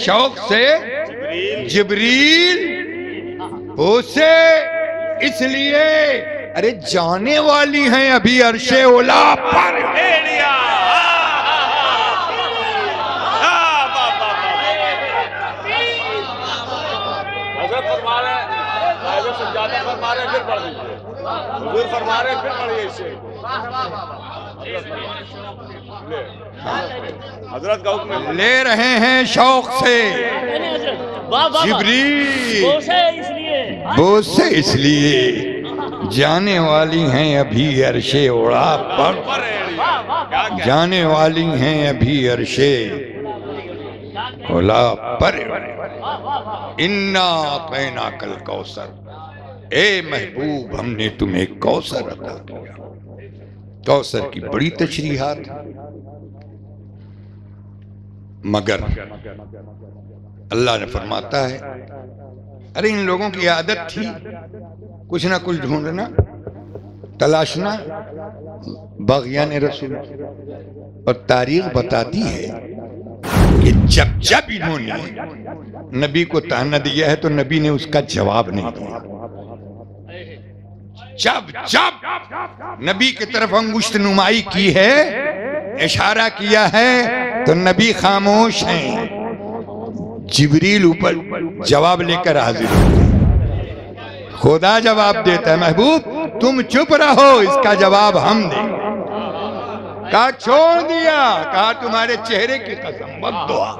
شوق سے جبریل پوچھے اس لیے ارے جانے والی ہیں ابھی عرش اولا پر حضرت فرما رہے ہیں حضرت سجادہ فرما رہے ہیں پھر پڑھ دیجئے حضور فرما رہے ہیں پھر پڑھیے اس شعر حضرت کا حکم لے رہے ہیں شوق سے جبریل بوسے اس لیے جانے والی ہیں ابھی عرش اولا پر جانے والی ہیں ابھی عرش اولا پر انا اعطیناک الکوثر اے محبوب ہم نے تمہیں کوثر عطا کیا کوثر کی بڑی تشریحات مگر اللہ نے فرماتا ہے ارے ان لوگوں کی عادت تھی کچھ نہ کچھ ڈھونڈنا تلاشنا باغیان رسول اور تاریخ بتاتی ہے کہ جب جب انہوں نے نبی کو طعنہ دیا ہے تو نبی نے اس کا جواب نہیں دیا جب جب نبی کی طرف انگشت نمائی کی ہے اشارہ کیا ہے تو نبی خاموش ہیں جبریل اوپر جواب لے کر حاضر ہوتے ہیں خدا جواب دیتا ہے محبوب تم چپ رہو اس کا جواب ہم دیں گے کہا چھوڑ دیا کہا تمہارے چہرے کی قسم والدعا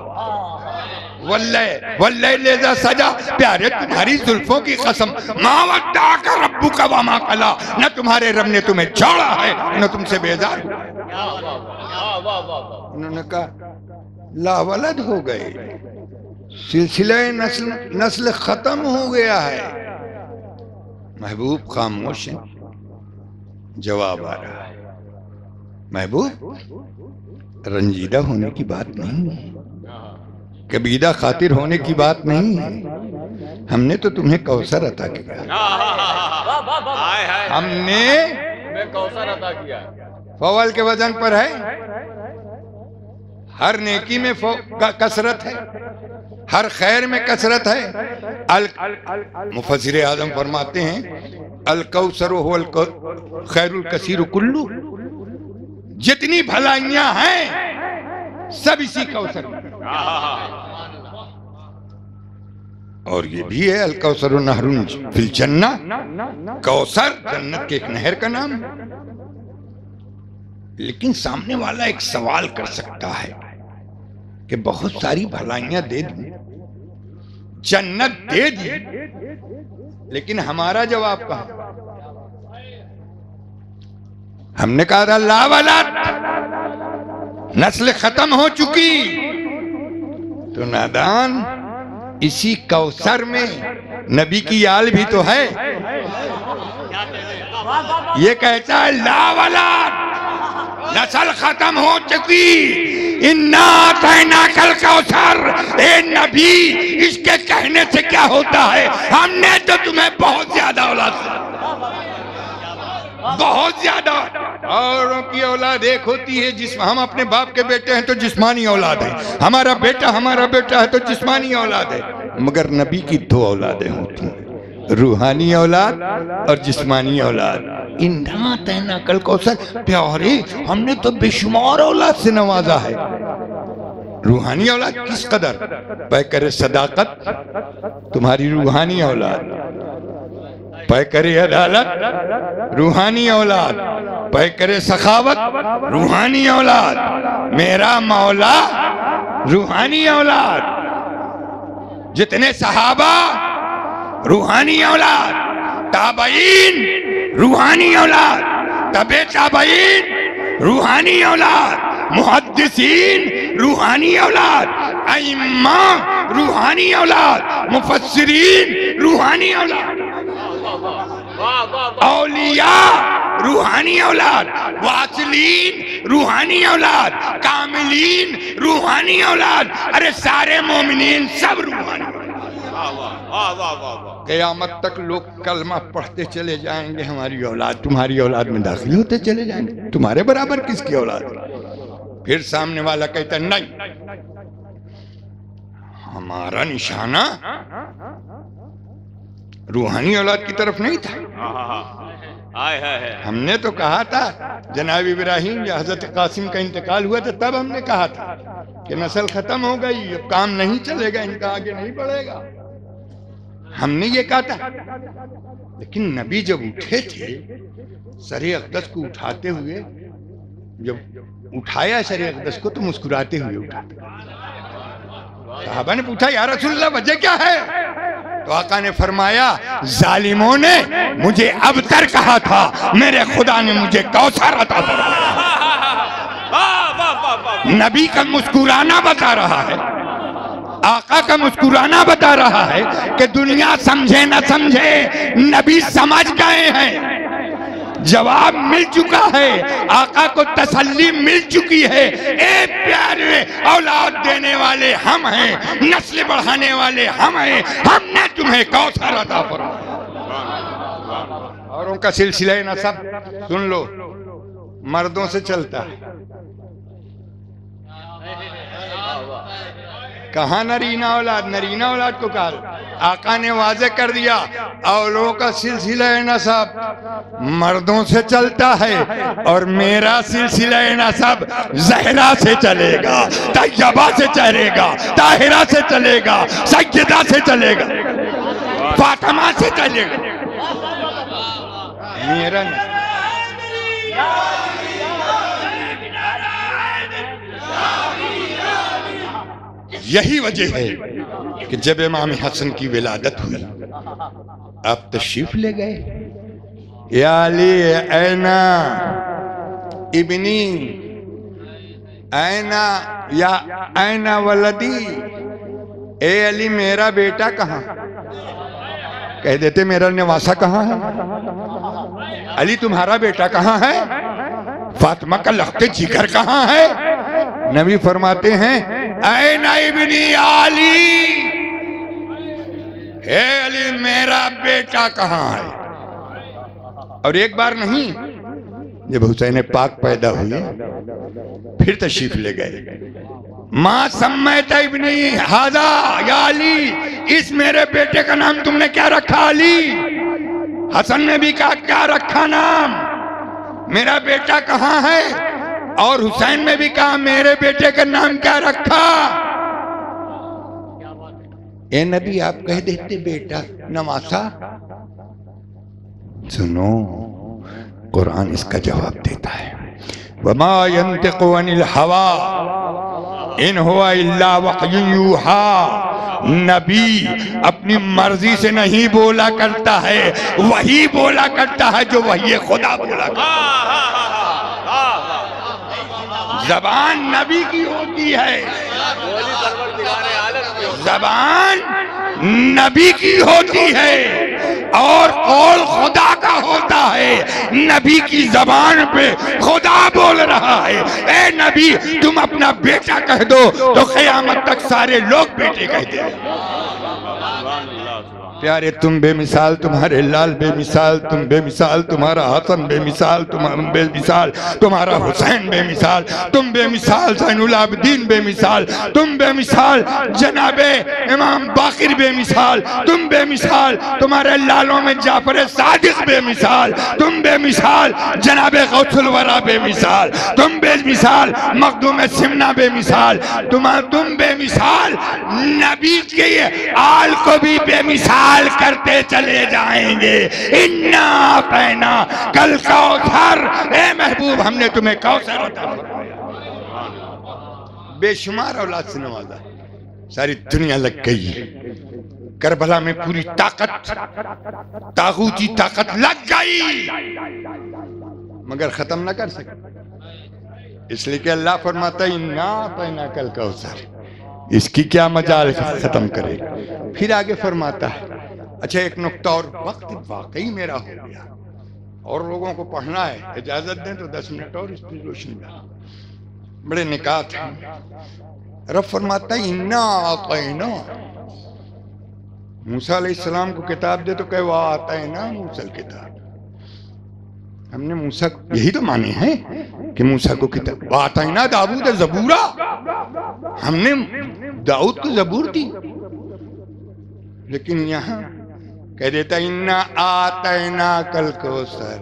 واللیل اذا سجا پیارے تمہاری زلفوں کی قسم ما ودعک ربک وما قلی نہ تمہارے رب نے تمہیں چھوڑا ہے نہ تم سے بیزار انہوں نے کہا لا ولد ہو گئے سلسلہ نسل ختم ہو گیا ہے محبوب خاموش ہیں جواب آ رہا ہے محبوب رنجیدہ ہونے کی بات نہیں ہے کبیدہ خاطر ہونے کی بات نہیں ہے ہم نے تو تمہیں کوثر عطا کیا ہم نے کوثر عطا کیا فول کے وزن پر ہے ہر نیکی میں کثرت ہے ہر خیر میں کثرت ہے مفسر اعظم فرماتے ہیں الکوثر هو الخیر الکثیر کلو جتنی بھلائیاں ہیں سب اسی کوثر میں اور یہ بھی ہے الکوثر نہر فی الجنہ کوثر جنت کے ایک نہر کا نام لیکن سامنے والا ایک سوال کر سکتا ہے کہ بہت ساری بھلائیاں دے دی جنت دے دی لیکن ہمارا جواب کہاں ہم نے کہا تھا لا ولد نسل ختم ہو چکی تو نادان اسی کوثر میں نبی کی آل بھی تو ہے یہ کہتا ہے لا ولد نسل ختم ہو چکی انا اعطیناک الکوثر اے نبی اس کے کہنے سے کیا ہوتا ہے ہم نے تو تمہیں بہت زیادہ اولاد بہت زیادہ اوروں کی اولاد ایک ہوتی ہے ہم اپنے باپ کے بیٹے ہیں تو جسمانی اولاد ہے ہمارا بیٹا ہے تو جسمانی اولاد ہے مگر نبی کی دو اولادیں ہوتی ہیں روحانی اولاد اور جسمانی اولاد انا اعطیناک الکوثر پیارے ہم نے تو بے شمار اولاد سے نوازا ہے روحانی اولاد کس قدر پیکر صداقت تمہاری روحانی اولاد پیکر عدالت روحانی اولاد پیکر سخاوت روحانی اولاد میرا مولا روحانی اولاد جتنے صحابہ روحانی اولاد تابعین روحانی اولاد تبع تابعین روحانی اولاد محدثین روحانی اولاد ائمہ روحانی اولاد مفسرین روحانی اولاد اولیاء روحانی اولاد واصلین روحانی اولاد کاملین روحانی اولاد ارے سارے مومنین سب روحانی اولاد قیامت تک لوگ کلمہ پڑھتے چلے جائیں گے ہماری اولاد تمہاری اولاد میں داخل ہوتے چلے جائیں گے تمہارے برابر کس کی اولاد پھر سامنے والا کہتا نہیں ہمارا نشانہ روحانی اولاد کی طرف نہیں تھا. ہم نے تو کہا تھا جناب ابراہیم یا حضرت قاسم کا انتقال ہوا تھا تب ہم نے کہا تھا کہ نسل ختم ہو گئی، اب کام نہیں چلے گا، ان کا آگے نہیں بڑھے گا. ہم نے یہ کہا تھا. لیکن نبی جب اٹھے تھے سر اقدس کو اٹھاتے ہوئے، جب اٹھایا سر اقدس کو تو مسکراتے ہوئے اٹھا. صحابہ نے پوچھا یا رسول اللہ وجہ کیا ہے؟ تو آقا نے فرمایا ظالموں نے مجھے ابتر کہا تھا، میرے خدا نے مجھے کوثر عطا فرمایا. نبی کا مسکرانا بتا رہا ہے، آقا کا مسکرانا بتا رہا ہے کہ دنیا سمجھے نہ سمجھے نبی سمجھ گئے ہیں. جواب مل چکا ہے، آقا کو تسلی مل چکی ہے. اے پیارے اولاد دینے والے ہم ہیں، نسل بڑھانے والے ہم ہیں، ہم نے تمہیں کوثر عطا فرمایا. اوروں کا سلسلہ نسب سن لو، مردوں سے چلتا ہے. کہاں نرینہ اولاد؟ نرینہ اولاد کو کہا آقا نے واضح کر دیا اولوں کا سلسلہ نسب مردوں سے چلتا ہے، اور میرا سلسلہ نسب زہرا سے چلے گا، طیبہ سے چلے گا، طاہرہ سے چلے گا، سیدہ سے چلے گا، فاطمہ سے چلے گا. میرا نسب یہی وجہ ہے کہ جب امام حسن کی ولادت ہوئی آپ تشریف لے گئے. یا علی اینا ابنی، اینا یا اینا ولدی، اے علی میرا بیٹا کہاں؟ کہہ دیتے میرا نواسہ کہاں ہے؟ علی تمہارا بیٹا کہاں ہے؟ فاطمہ کا لخت جگر کہاں ہے؟ نبی فرماتے ہیں این ابنی علی، اے علی میرا بیٹا کہاں ہے؟ اور ایک بار نہیں، جب حسین پاک پیدا ہوئے پھر تشریف لے گئے. ماں سمیت ابنی ھذا یا علی، اس میرے بیٹے کا نام تم نے کیا رکھا علی؟ حسن نے بھی کہا کیا رکھا نام؟ میرا بیٹا کہاں ہے؟ اور حسین نے بھی کہا میرے بیٹے کا نام کیا رکھا؟ اے نبی آپ کہہ دیتے بیٹا نواسہ. سنو قرآن اس کا جواب دیتا ہے وَمَا يَنْتِقُ عَنِ الْحَوَىٰ إِنْ هُوَ إِلَّا وَحْيٌ يُوحَىٰ. نبی اپنی مرضی سے نہیں بولا کرتا ہے، وہی بولا کرتا ہے جو وحی خدا بولا کرتا ہے. زبان نبی کی ہوتی ہے، زبان نبی کی ہوتی ہے، اور قول خدا کا ہوتا ہے. نبی کی زبان پہ خدا بول رہا ہے اے نبی تم اپنا بیٹا کہہ دو تو قیامت تک سارے لوگ بیٹے کہہ دیں. پیارے تم بے مثال، تمہارے لال بے مثال، تم بے مثال، تمہارا حسن بے مثال، تم بے مثال، تمہارا حسین بے مثال، تم بے مثال زین العابدین بے مثال، تم بے مثال جناب امام باقر بے مثال، تم بے مثال تمہارے لالوں میں جعفر صادق بے مثال، تم بے مثال جناب غوث الورا بے مثال، تم بے مثال مخدوم سمنہ بے مثال، تم بے مثال نبی کے آل کو بھی بے مثال کرتے چلے جائیں گے. اِنَّا أَعْطَيْنَاكَ الْكَوْثَرَ، اے محبوب ہم نے تمہیں کوثر عطا فرمایا. بے شمار اولاد سے نوازا، ساری دنیا لگ گئی. کربلا میں پوری طاقت، طاغوتی طاقت لگ گئی مگر ختم نہ کر سکے. اس لیے کہ اللہ فرماتا ہے اِنَّا أَعْطَيْنَاكَ الْكَوْثَرَ، اس کی کیا مجال ختم کرے. پھر آگے فرماتا ہے اچھا ایک نقطہ اور، وقت واقعی میرا ہو گیا اور لوگوں کو پڑھنا ہے، اجازت دیں تو 10 منٹ اور اس پہ روشنی ڈالیں. بڑے نکات ہیں. رب فرماتا ہے اِنَّا أَعْطَيْنَاكَ. موسیٰ علیہ السلام کو کتاب دے تو کہے وَآتَيْنَا مُوسَى الْكِتَابَ. ہم نے موسیٰ کو یہی تو مانے ہیں کہ موسیٰ کو کتاب، وَآتَيْنَا داؤد زبورا. ہم نے داؤد کو زبور دی، لیکن یہاں کہہ دیتا انا آتیناک الکوثر،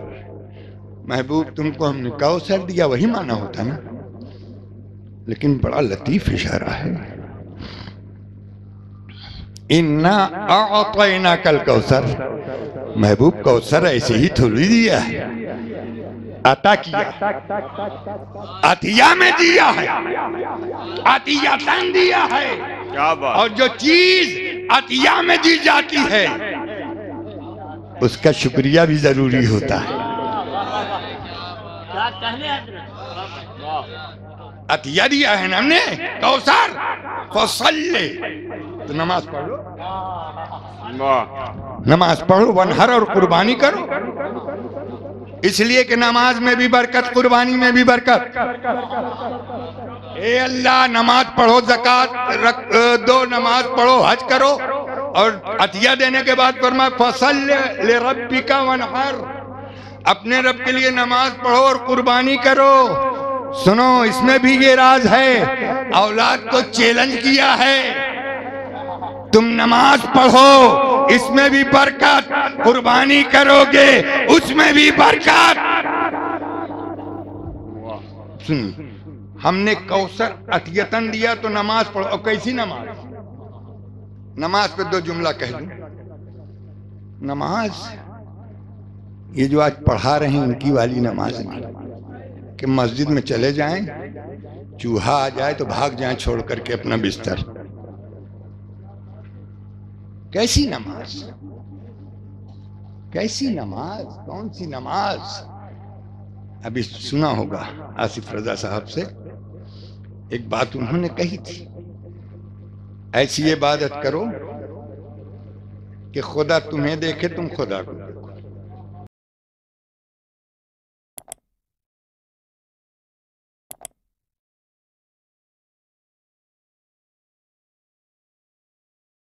محبوب تم کو ہم نے کوثر دیا، وہی معنی ہوتا نا، لیکن بڑا لطیف اشارہ ہے. انا اعطیناک الکوثر، محبوب کوثر ایسے ہی تھوڑی دیا ہے، عطا کیا، عطیہ میں دیا ہے، عطیتاً دیا ہے. کیا بات. اور جو چیز عطیہ میں دی جاتی ہے اس کا شکریہ بھی ضروری ہوتا ہے. عطیہ دیا ہے نا ہم نے کوثر، فصلی، تو نماز پڑھ لو، نماز پڑھو، ونہر، اور قربانی کرو، اس لیے کہ نماز میں بھی برکت، قربانی میں بھی برکت. اے اللہ نماز پڑھو، زکوٰۃ دو، نماز پڑھو، حج کرو، اور عطیہ دینے کے بعد فرمایا فصلی لربک وانحر، اپنے رب کے لیے نماز پڑھو اور قربانی کرو. سنو اس میں بھی یہ راز ہے، اولاد کو چیلنج کیا ہے، تم نماز پڑھو اس میں بھی برکت، قربانی کرو گے اس میں بھی برکت. سن، ہم نے کوثر عطیتاً دیا تو نماز پڑھو. اور کیسی نماز؟ نماز پہ دو جملہ کہہ دوں. نماز یہ جو آج پڑھا رہے ہیں ان کی والی نماز نہیں کہ مسجد میں چلے جائیں، چوہا آ جائے تو بھاگ جائیں چھوڑ کر کے اپنا بستر. کیسی نماز؟ کیسی نماز؟ کون سی نماز؟ ابھی سنا ہوگا آصف رضا صاحب سے ایک بات انہوں نے کہی تھی، ایسی عبادت کرو کہ خدا تمہیں دیکھے، تم خدا کو دیکھو.